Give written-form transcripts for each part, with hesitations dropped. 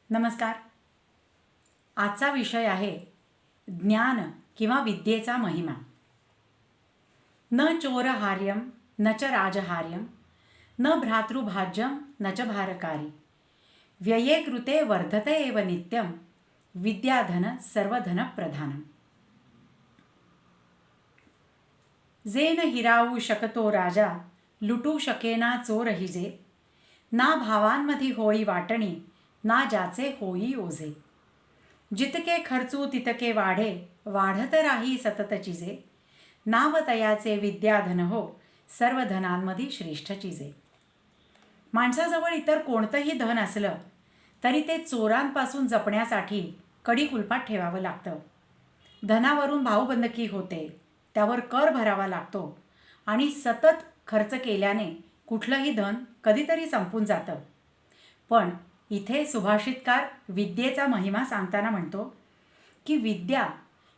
नमस्कार. आजचा विषय आहे ज्ञान किंवा विद्येचा महिमा. न चोरहार्यम न च राजहार्यम न भ्रातृभाज्यम न च भारकारी व्यये कृते वर्धते एव नित्यम विद्याधन सर्वधन प्रधानम. जे न हिरावू शकतो राजा लुटू शकेना चोरही जे. ना भावांमधी होई वाटणी ना ज्याचे होई ओझे. जितके खर्चू तितके वाढे वाढत राही सतत चिजे. नाव तयाचे विद्याधन हो सर्व धनांमध्ये श्रेष्ठ चिजे. माणसाजवळ इतर कोणतंही धन असलं तरी ते चोरांपासून जपण्यासाठी कडी कुलपात ठेवावं लागतं. धनावरून भाऊबंदकी होते, त्यावर कर भरावा लागतो आणि सतत खर्च केल्याने कुठलंही धन कधीतरी संपून जातं. पण इथे सुभाषितकार विद्येचा महिमा सांगताना म्हणतो की विद्या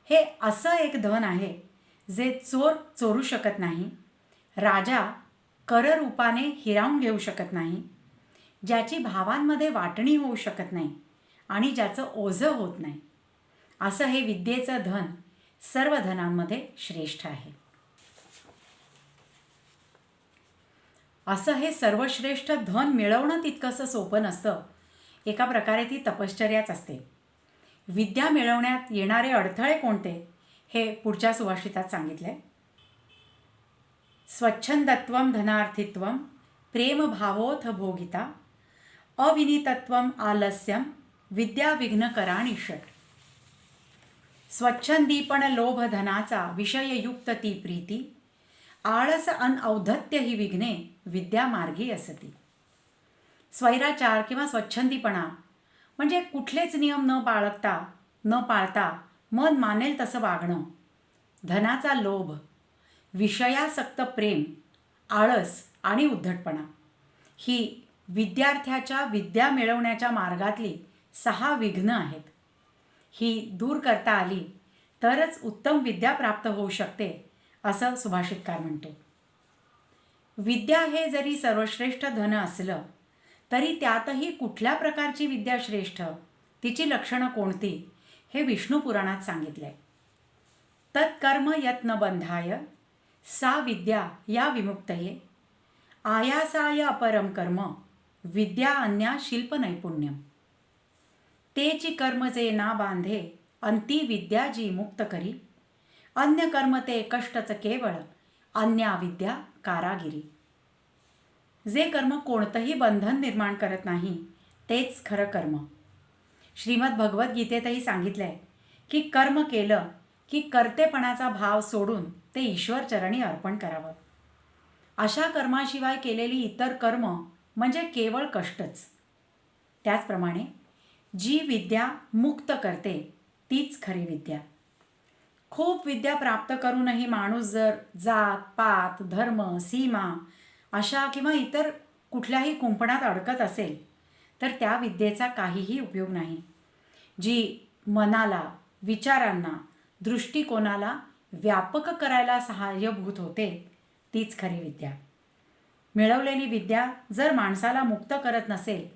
हे असं एक धन आहे जे चोर चोरू शकत नाही, राजा कररूपाने हिरावून घेऊ शकत नाही, ज्याची भावांमध्ये वाटणी होऊ शकत नाही आणि ज्याचं ओझं होत नाही. असं हे विद्येचं धन सर्व धनांमध्ये श्रेष्ठ आहे. असं हे सर्वश्रेष्ठ धन मिळवणं तितकंसं सोपं नसतं. एका प्रकारे ती तपश्चर्याच असते. विद्या मिळवण्यात येणारे अडथळे कोणते हे पुढच्या सुभाषितात सांगितले. स्वच्छंदत्वम धनार्थित्वम प्रेमभावोथ भोगिता अविनीतत्वम आलस्यम विद्या विघ्नकराणि षट. स्वच्छंदीपण लोभ धनाचा विषययुक्त ती प्रीती आळस अन औद्धत्य ही विघ्ने विद्या मार्गी असती. स्वैराचार किंवा स्वच्छंदीपणा म्हणजे कुठलेच नियम न पाळता मन मानेल तसं वागणं. धनाचा लोभ, विषयासक्त प्रेम, आळस आणि उद्धटपणा ही विद्यार्थ्याच्या विद्या मिळवण्याच्या मार्गातली 6 विघ्न आहेत. ही दूर करता आली तरच उत्तम विद्या प्राप्त होऊ शकते असं सुभाषितकार म्हणतो. विद्या हे जरी सर्वश्रेष्ठ धन असलं तरी त्यातही कुठल्या प्रकारची विद्या श्रेष्ठ, तिची लक्षणं कोणती हे विष्णू पुराणात सांगितलंय. तत्कर्म यत्न बंधाय सा विद्या या विमुक्तये आयासाय अपरम कर्म विद्या अन्या शिल्प नैपुण्यम. तेची कर्म जे ना बांधे अंती विद्या जी मुक्त करी. अन्य कर्म ते कष्टच केवळ अन्या विद्या कारागिरी. जे कर्म कोणतंही बंधन निर्माण करत नाही तेच खरं कर्म. श्रीमद भगवद्गीतेतही सांगितलंय की कर्म केलं की कर्तेपणाचा भाव सोडून ते ईश्वरचरणी अर्पण करावं. अशा कर्माशिवाय केलेली इतर कर्म म्हणजे केवळ कष्टच. त्याचप्रमाणे जी विद्या मुक्त करते तीच खरी विद्या. खूप विद्या प्राप्त करूनही माणूस जर जात पात धर्म सीमा अशा किंवा इतर कुठल्याही कुंपणात अडकत असेल तर त्या विद्येचा काहीही उपयोग नाही. जी मनाला, विचारांना, दृष्टिकोनाला व्यापक करायला सहाय्यभूत होते तीच खरी विद्या. मिळवलेली विद्या जर माणसाला मुक्त करत नसेल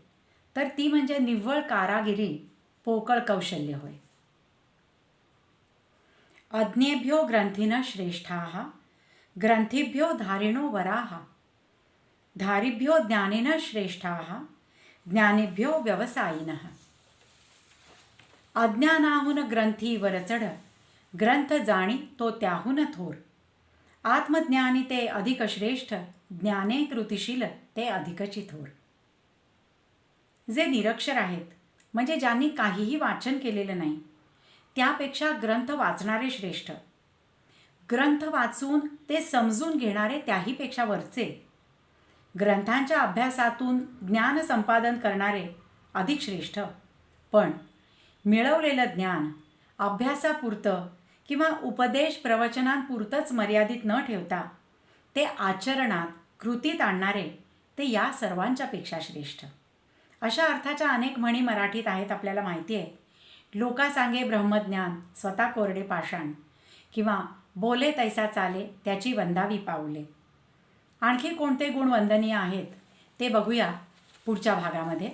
तर ती म्हणजे निव्वळ कारागिरी, पोकळ कौशल्य होय. अज्ञेभ्यो ग्रंथिनः श्रेष्ठाः ग्रंथिभ्यो धारिणो वराः धारिभ्यो ज्ञानिनः श्रेष्ठाः ज्ञानिभ्यो व्यवसायिनः. अज्ञानाहून ग्रंथी वरचढ ग्रंथ जाणी तो त्याहून थोर. आत्मज्ञानी ते अधिक श्रेष्ठ ज्ञाने कृतिशील ते अधिकची थोर. जे निरक्षर आहेत म्हणजे ज्यांनी काहीही वाचन केलेलं नाही त्यापेक्षा ग्रंथ वाचणारे श्रेष्ठ. ग्रंथ वाचून ते समजून घेणारे त्याहीपेक्षा वरचे. ग्रंथांच्या अभ्यासातून ज्ञान संपादन करणारे अधिक श्रेष्ठ. पण मिळवलेलं ज्ञान अभ्यासापुरतं किंवा उपदेश प्रवचनांपुरतंच मर्यादित न ठेवता ते आचरणात कृतीत आणणारे ते या सर्वांच्यापेक्षा श्रेष्ठ. अशा अर्थाच्या अनेक म्हणी मराठीत आहेत, आपल्याला माहिती आहे. लोका सांगे ब्रह्मज्ञान स्वतः कोरडे पाषाण किंवा बोले तैसा चाले त्याची वंदावी पाऊले. आणखी कोणते गुण वंदनीय आहेत ते बघूया पुढच्या भागामध्ये.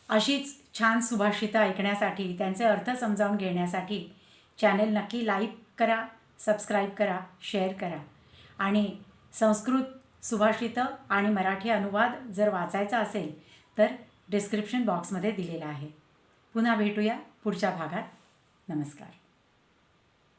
अशीच छान सुभाषितं ऐकण्यासाठी, त्यांचे अर्थ समजावून घेण्यासाठी चॅनेल नक्की लाईक करा, सबस्क्राईब करा, शेअर करा. आणि संस्कृत सुभाषितं आणि मराठी अनुवाद जर वाचायचा असेल तर डिस्क्रिप्शन बॉक्समध्ये दिलेला आहे. पुन्हा भेटूया पुढच्या भागात. नमस्कार.